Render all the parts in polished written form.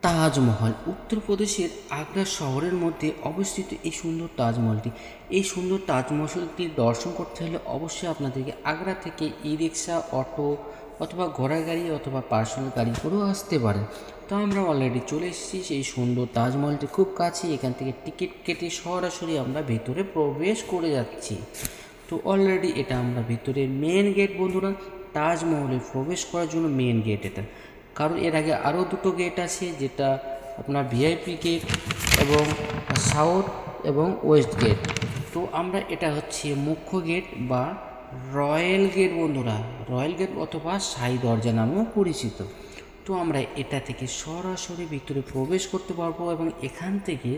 তাজমহল উত্তরপ্রদেশের আগ্রা শহরের মধ্যে অবস্থিত এই সুন্দর তাজমহলটি। এই সুন্দর তাজমহলটি দর্শন করতে হলে অবশ্যই আপনাদেরকে আগ্রা থেকে ই রিক্সা, অটো অথবা ঘোড়া গাড়ি অথবা পার্সোনাল গাড়ি করেও আসতে পারেন। তো আমরা অলরেডি চলে এসেছি সেই সুন্দর তাজমহলটি খুব কাছে। এখান থেকে টিকিট কেটে সরাসরি আমরা ভেতরে প্রবেশ করে যাচ্ছি। তো অলরেডি এটা আমরা ভিতরের মেন গেট বন্ধুরা। তাজমহলে প্রবেশ করার জন্য মেন গেট এটা, কারণ এর আগে আরও দুটো গেট আছে, যেটা আপনার ভিআইপি গেট এবং সাউথ এবং ওয়েস্ট গেট। তো আমরা এটা হচ্ছে মুখ্য গেট বা রয়্যাল গেট বন্ধুরা, রয়্যাল গেট অথবা শাহী দরজা নামেও পরিচিত। তো আমরা এটা থেকে সরাসরি ভিতরে প্রবেশ করতে পারবো এবং এখান থেকে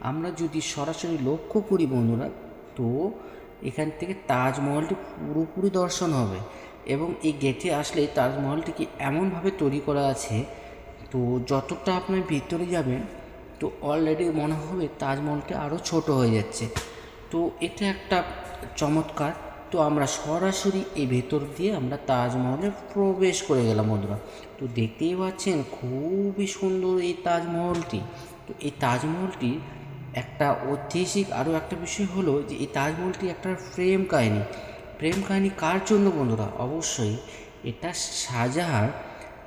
আমরা যদি সরাসরি লক্ষ্য করি বন্ধুরা, তো এখান থেকে তাজমহলটি পুরোপুরি দর্শন হবে। এবং এই গেটে আসলে তাজমহলটিকে এমনভাবে তৈরি করা আছে, তো যতটা আপনার ভিতরে যাবেন তো অলরেডি মনে হবে তাজমহলটি আরও ছোট হয়ে যাচ্ছে। তো এটা একটা চমৎকার। তো আমরা সরাসরি এই ভেতর দিয়ে আমরা তাজমহলে প্রবেশ করে গেলাম বন্ধুরা। তো দেখতেই পাচ্ছেন খুবই সুন্দর এই তাজমহলটি। তো এই তাজমহলটি একটা ঐতিহাসিক আরও একটা বিষয় হলো যে এই তাজমহলটি একটা প্রেম কাহিনী কার জন্য বন্ধুরা? অবশ্যই এটা শাহজাহান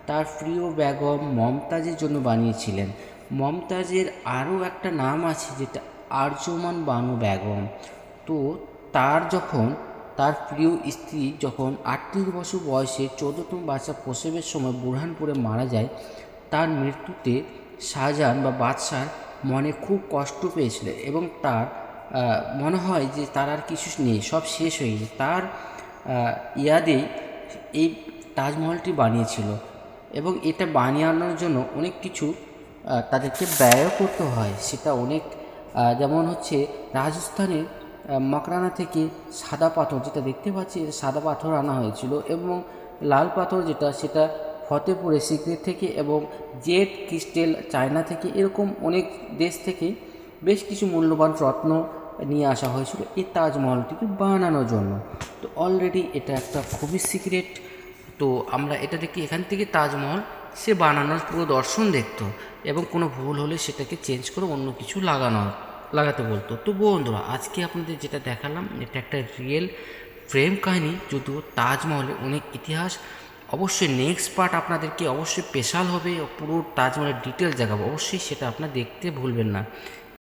তার প্রিয় বেগম মমতাজের জন্য বানিয়েছিলেন। মমতাজের আরও একটা নাম আছে যেটা আরজমান বানু বেগম। তো তার প্রিয় স্ত্রী যখন 38 বছর বয়সে 14তম বাচ্চা প্রসবের সময় বুরহানপুরে মারা যায়, তার মৃত্যুতে শাহজাহান বা বাদশার মনে খুব কষ্ট পেয়েছিল এবং তার মনে হয় যে তার আর কিছু নেই, সব শেষ হয়ে গেছে। তার ইয়াদেই এই তাজমহলটি বানিয়েছিল এবং এটা বানিয়ে জন্য অনেক কিছু তাদেরকে ব্যয়ও করতে হয়। সেটা অনেক যেমন হচ্ছে রাজস্থানের মকরানা থেকে সাদা পাথর, যেটা দেখতে পাচ্ছি সাদা পাথর আনা হয়েছিল, এবং লাল পাথর সেটা ফতেপুরে সিক্রেট থেকে, এবং জেড ক্রিস্টেল চায়না থেকে, এরকম অনেক দেশ থেকে বেশ কিছু মূল্যবান রত্ন নিয়ে আসা হয়েছিল এই তাজমহলটিকে বানানোর জন্য। তো অলরেডি এটা একটা খুবই সিক্রেট। তো আমরা এটা দেখি এখান থেকে তাজমহল সে বানানোর পুরো দর্শন দেখতো এবং কোনো ভুল হলে সেটাকে চেঞ্জ করে অন্য কিছু লাগাতে বলতো। তো বন্ধুরা, আজকে আপনাদের যেটা দেখালাম এটা একটা রিয়েল প্রেম কাহিনী, যদিও তাজমহলে অনেক ইতিহাস। অবশ্যই নেক্সট পার্ট আপনাদেরকে অবশ্যই স্পেশাল হবে, পুরো তাজমহলের ডিটেলস দেখাবো, অবশ্যই সেটা আপনারা দেখতে ভুলবেন না।